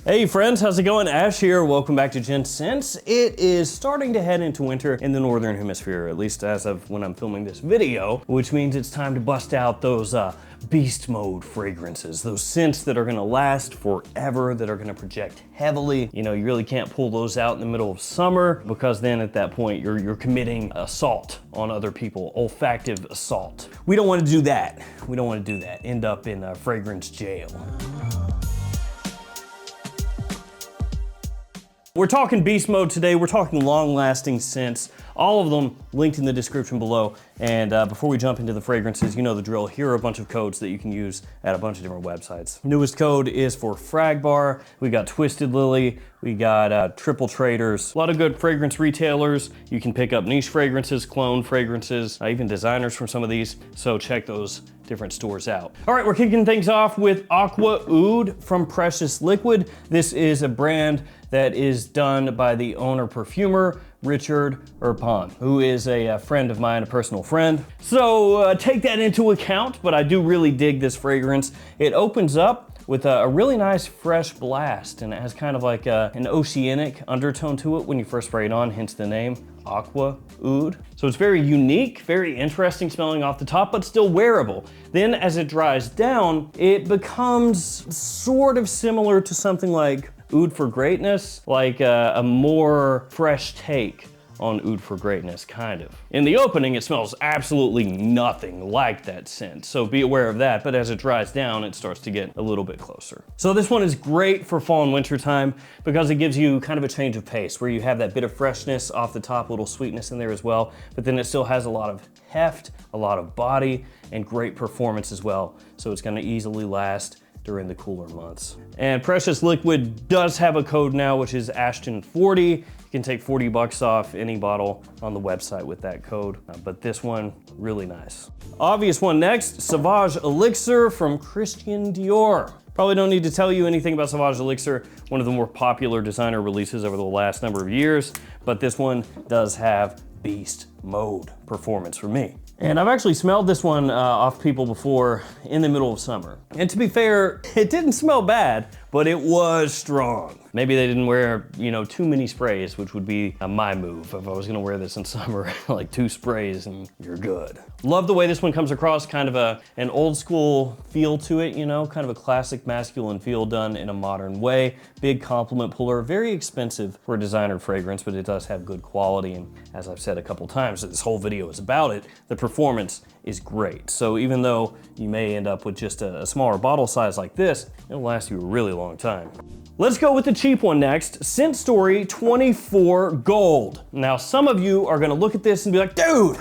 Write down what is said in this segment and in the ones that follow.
Hey friends, how's it going? Ash here, welcome back to Gents. Since it is starting to head into winter in the Northern Hemisphere, at least as of when I'm filming this video, which means it's time to bust out those beast mode fragrances, those scents that are gonna last forever, that are gonna project heavily. You know, you really can't pull those out in the middle of summer because then at that point you're committing assault on other people, olfactive assault. We don't wanna do that. We don't wanna do that. End up in fragrance jail. We're talking beast mode today. We're talking long-lasting scents. All of them linked in the description below. And before we jump into the fragrances, you know the drill. Here are a bunch of codes that you can use at a bunch of different websites. Newest code is for Frag Bar. We got Twisted Lily. We got Triple Traders. A lot of good fragrance retailers. You can pick up niche fragrances, clone fragrances, even designers from some of these. So check those different stores out. All right, we're kicking things off with Aqua Oud from Precious Liquid. This is a brand that is done by the owner perfumer, Richard Urpan, who is a friend of mine, a personal friend. So take that into account, but I do really dig this fragrance. It opens up with a really nice fresh blast, and it has kind of like an oceanic undertone to it when you first spray it on, hence the name, Aqua Oud. So it's very unique, very interesting smelling off the top, but still wearable. Then as it dries down, it becomes sort of similar to something like Oud for Greatness, like a more fresh take on Oud for Greatness, kind of. In the opening, it smells absolutely nothing like that scent, so be aware of that, but as it dries down, it starts to get a little bit closer. So this one is great for fall and winter time because it gives you kind of a change of pace, where you have that bit of freshness off the top, a little sweetness in there as well, but then it still has a lot of heft, a lot of body, and great performance as well, so it's gonna easily last during the cooler months. And Precious Liquid does have a code now, which is Ashton40. You can take 40 bucks off any bottle on the website with that code, but this one, really nice. Obvious one next, Sauvage Elixir from Christian Dior. Probably don't need to tell you anything about Sauvage Elixir, one of the more popular designer releases over the last number of years, but this one does have beast mode performance for me. And I've actually smelled this one off people before in the middle of summer. And to be fair, it didn't smell bad, but it was strong. Maybe they didn't wear, you know, too many sprays, which would be my move if I was gonna wear this in summer, like 2 sprays and you're good. Love the way this one comes across, kind of an old school feel to it, you know, kind of a classic masculine feel done in a modern way. Big compliment puller, very expensive for a designer fragrance, but it does have good quality. And as I've said a couple times, this whole video is about it, the performance is great. So even though you may end up with just a smaller bottle size like this, it'll last you a really long time. Let's go with the cheap one next, Scent Story 24 Gold. Now some of you are gonna look at this and be like, dude,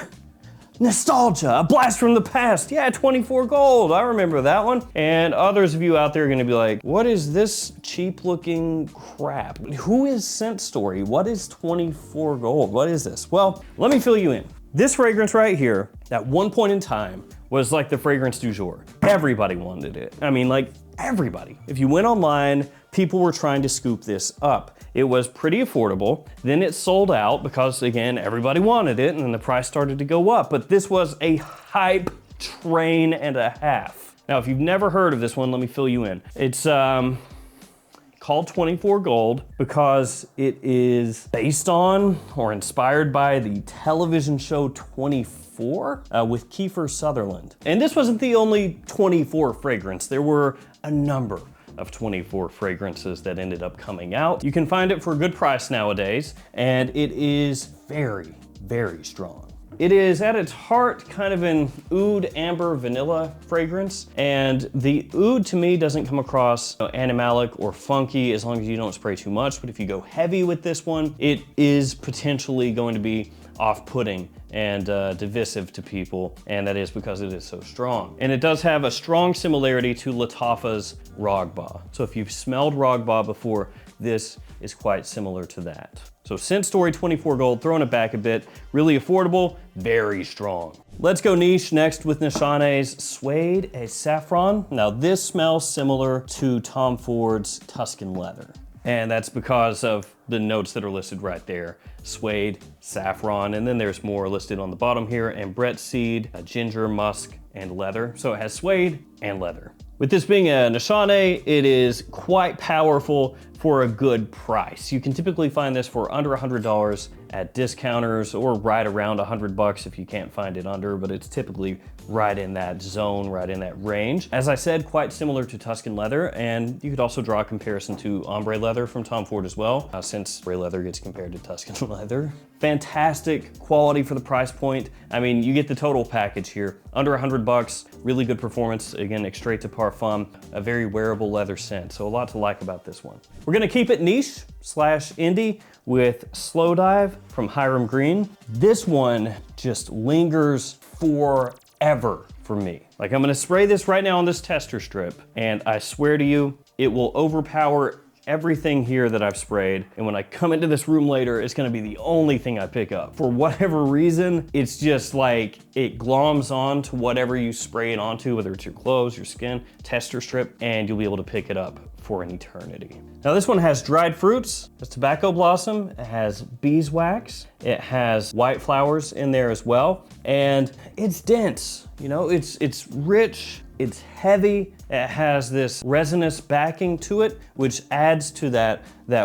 nostalgia, a blast from the past. Yeah, 24 Gold, I remember that one. And others of you out there are gonna be like, what is this cheap looking crap? Who is Scent Story? What is 24 Gold? What is this? Well, let me fill you in. This fragrance right here, at one point in time, was like the fragrance du jour. Everybody wanted it. I mean, like everybody. If you went online, people were trying to scoop this up. It was pretty affordable. Then it sold out because, again, everybody wanted it, and then the price started to go up. But this was a hype train and a half. Now, if you've never heard of this one, let me fill you in. It's called 24 Gold because it is based on or inspired by the television show 24 with Kiefer Sutherland. And this wasn't the only 24 fragrance. There were a number of 24 fragrances that ended up coming out. You can find it for a good price nowadays, and it is very, very strong. It is at its heart kind of an oud amber vanilla fragrance, and the oud to me doesn't come across animalic or funky as long as you don't spray too much, but if you go heavy with this one, it is potentially going to be off-putting and divisive to people, and that is because it is so strong. And it does have a strong similarity to Lattafa's Rogba. So if you've smelled Rogba before, this is quite similar to that. So Scent Story 24 Gold, throwing it back a bit, really affordable, very strong. Let's go niche next with Nishane's Suede et Saffron. Now this smells similar to Tom Ford's Tuscan Leather. And that's because of the notes that are listed right there. Suede, saffron, and then there's more listed on the bottom here, and Brett seed, ginger, musk, and leather. So it has suede and leather. With this being a Nishane, it is quite powerful, for a good price. You can typically find this for under $100 at discounters or right around $100 if you can't find it under, but it's typically right in that zone, right in that range. As I said, quite similar to Tuscan leather, and you could also draw a comparison to ombre leather from Tom Ford as well, since ombre leather gets compared to Tuscan leather. Fantastic quality for the price point. I mean, you get the total package here. Under $100, really good performance. Again, extrait de parfum, a very wearable leather scent. So a lot to like about this one. We're gonna keep it niche / indie with Slow Dive from Hiram Green. This one just lingers forever for me. Like, I'm gonna spray this right now on this tester strip, and I swear to you, it will overpower everything here that I've sprayed, and when I come into this room later, it's gonna be the only thing I pick up. For whatever reason, it's just like, it gloms on to whatever you spray it onto, whether it's your clothes, your skin, tester strip, and you'll be able to pick it up for an eternity. Now this one has dried fruits, it's tobacco blossom, it has beeswax, it has white flowers in there as well, and it's dense, you know, it's rich, it's heavy, it has this resinous backing to it, which adds to that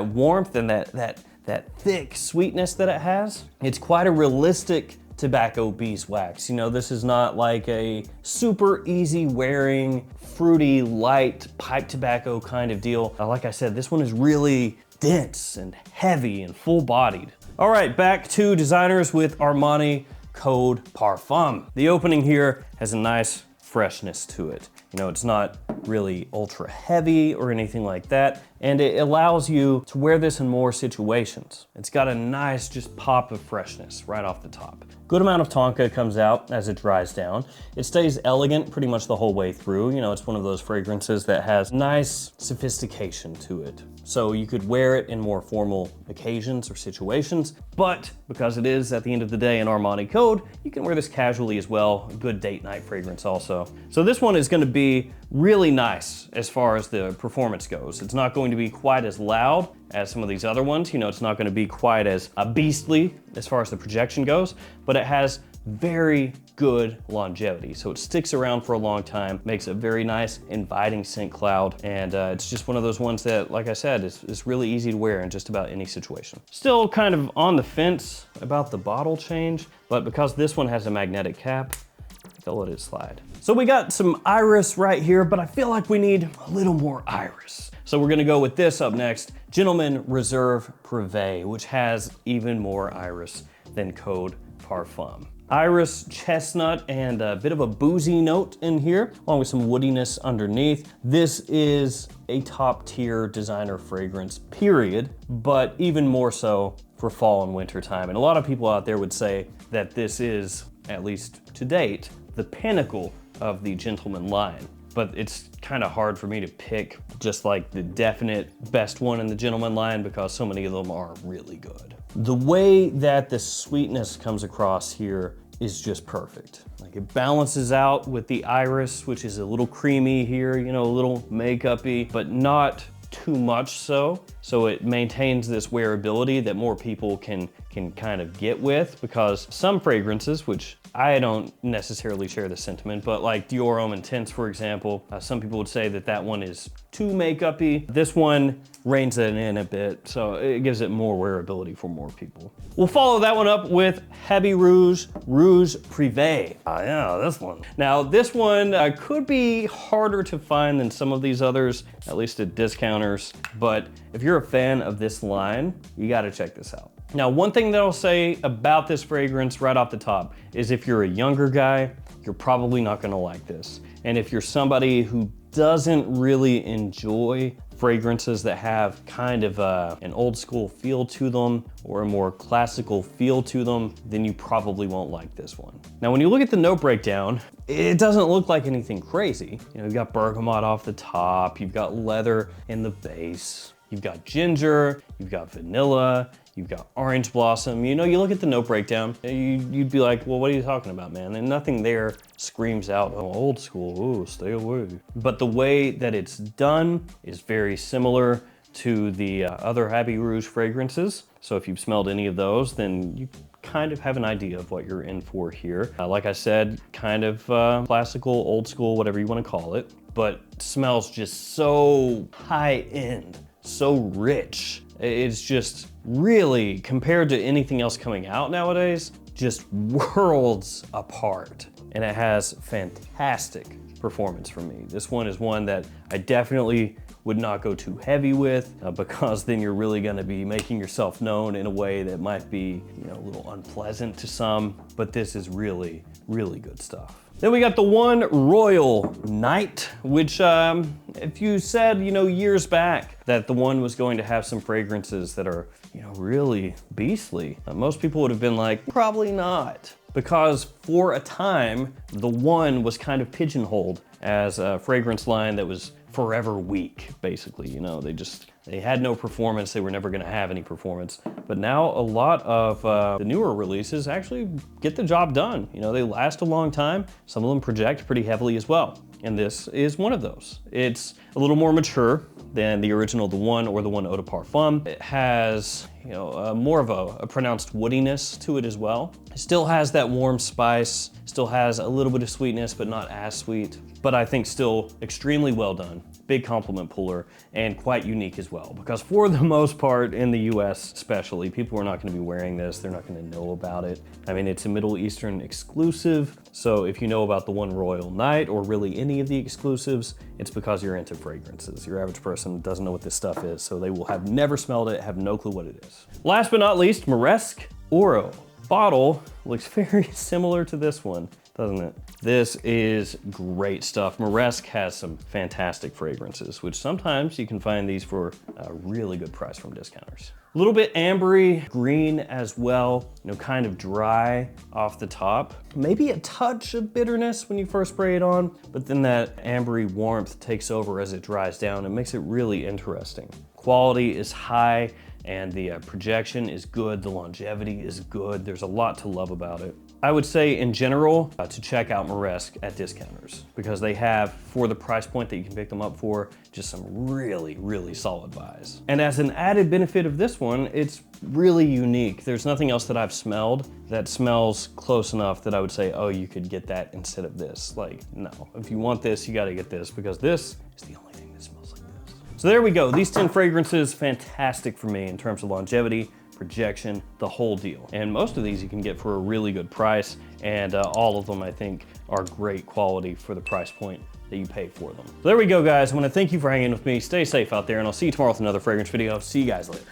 warmth and that thick sweetness that it has. It's quite a realistic tobacco beeswax. You know, this is not like a super easy wearing, fruity, light pipe tobacco kind of deal. Like I said, this one is really dense and heavy and full bodied. All right, back to designers with Armani Code Parfum. The opening here has a nice freshness to it. You know, it's not really ultra heavy or anything like that, and it allows you to wear this in more situations. It's got a nice just pop of freshness right off the top. Good amount of tonka comes out as it dries down. It stays elegant pretty much the whole way through. You know, it's one of those fragrances that has nice sophistication to it. So you could wear it in more formal occasions or situations, but because it is at the end of the day an Armani Code, you can wear this casually as well. A good date night fragrance also. So this one is gonna be really nice as far as the performance goes. It's not going to be quite as loud as some of these other ones. You know, it's not gonna be quite as beastly as far as the projection goes, but it has very good longevity. So it sticks around for a long time, makes a very nice, inviting scent cloud, and it's just one of those ones that, like I said, is really easy to wear in just about any situation. Still kind of on the fence about the bottle change, but because this one has a magnetic cap, they'll let it slide. So we got some iris right here, but I feel like we need a little more iris. So we're gonna go with this up next, Gentleman Reserve Privé, which has even more iris than Code Parfum. Iris, chestnut, and a bit of a boozy note in here, along with some woodiness underneath. This is a top tier designer fragrance, period, but even more so for fall and winter time. And a lot of people out there would say that this is, at least to date, the pinnacle of the Gentleman line. But it's kind of hard for me to pick just like the definite best one in the Gentleman line because so many of them are really good. The way that the sweetness comes across here is just perfect. Like, it balances out with the iris, which is a little creamy here, you know, a little makeup-y, but not too much so. So it maintains this wearability that more people can kind of get with, because some fragrances, which I don't necessarily share the sentiment, but like Dior Homme Intense, for example, some people would say that that one is too makeup-y. This one reins it in a bit, so it gives it more wearability for more people. We'll follow that one up with Heavy Rouge, Rouge Privé. Yeah, this one. Now, this one could be harder to find than some of these others, at least at discounters, but if you're a fan of this line, you gotta check this out. Now, one thing that I'll say about this fragrance right off the top is if you're a younger guy, you're probably not gonna like this. And if you're somebody who doesn't really enjoy fragrances that have kind of an old school feel to them or a more classical feel to them, then you probably won't like this one. Now, when you look at the note breakdown, it doesn't look like anything crazy. You know, you've got bergamot off the top, you've got leather in the base, you've got ginger, you've got vanilla, you've got orange blossom. You know, you look at the note breakdown, you'd be like, well, what are you talking about, man? And nothing there screams out, oh, old school, oh, stay away. But the way that it's done is very similar to the other Heavy Rouge fragrances. So if you've smelled any of those, then you kind of have an idea of what you're in for here. Like I said, kind of classical, old school, whatever you want to call it, but smells just so high end so rich. It's just really, compared to anything else coming out nowadays, just worlds apart. And it has fantastic performance for me. This one is one that I definitely would not go too heavy with because then you're really gonna be making yourself known in a way that might be, you know, a little unpleasant to some, but this is really, really good stuff. Then we got the One Royal Night, which if you said, you know, years back that the One was going to have some fragrances that are, you know, really beastly, most people would have been like, probably not. Because for a time, the One was kind of pigeonholed as a fragrance line that was forever weak, basically. You know, they had no performance, they were never gonna have any performance. But now a lot of the newer releases actually get the job done. You know, they last a long time. Some of them project pretty heavily as well. And this is one of those. It's a little more mature than the original The One or the One Eau de Parfum. It has, you know, more of a pronounced woodiness to it as well. It still has that warm spice, still has a little bit of sweetness, but not as sweet. But I think still extremely well done. Big compliment puller, and quite unique as well. Because for the most part, in the US especially, people are not gonna be wearing this, they're not gonna know about it. I mean, it's a Middle Eastern exclusive, so if you know about the One Royal Night, or really any of the exclusives, it's because you're into fragrances. Your average person doesn't know what this stuff is, so they will have never smelled it, have no clue what it is. Last but not least, Moresque Oro. Bottle looks very similar to this one, doesn't it? This is great stuff. Moresque has some fantastic fragrances, which sometimes you can find these for a really good price from discounters. A little bit ambery green as well, you know, kind of dry off the top. Maybe a touch of bitterness when you first spray it on, but then that ambery warmth takes over as it dries down and makes it really interesting. Quality is high, and the projection is good, the longevity is good. There's a lot to love about it. I would say in general to check out Moresque at discounters because they have, for the price point that you can pick them up for, just some really, really solid buys. And as an added benefit of this one, it's really unique. There's nothing else that I've smelled that smells close enough that I would say, oh, you could get that instead of this. Like, no, if you want this, you gotta get this because this is the only thing that smells like this. So there we go. These 10 fragrances, fantastic for me in terms of longevity, projection, the whole deal. And most of these you can get for a really good price, and all of them I think are great quality for the price point that you pay for them. So there we go, guys. I want to thank you for hanging with me. Stay safe out there, and I'll see you tomorrow with another fragrance video. See you guys later.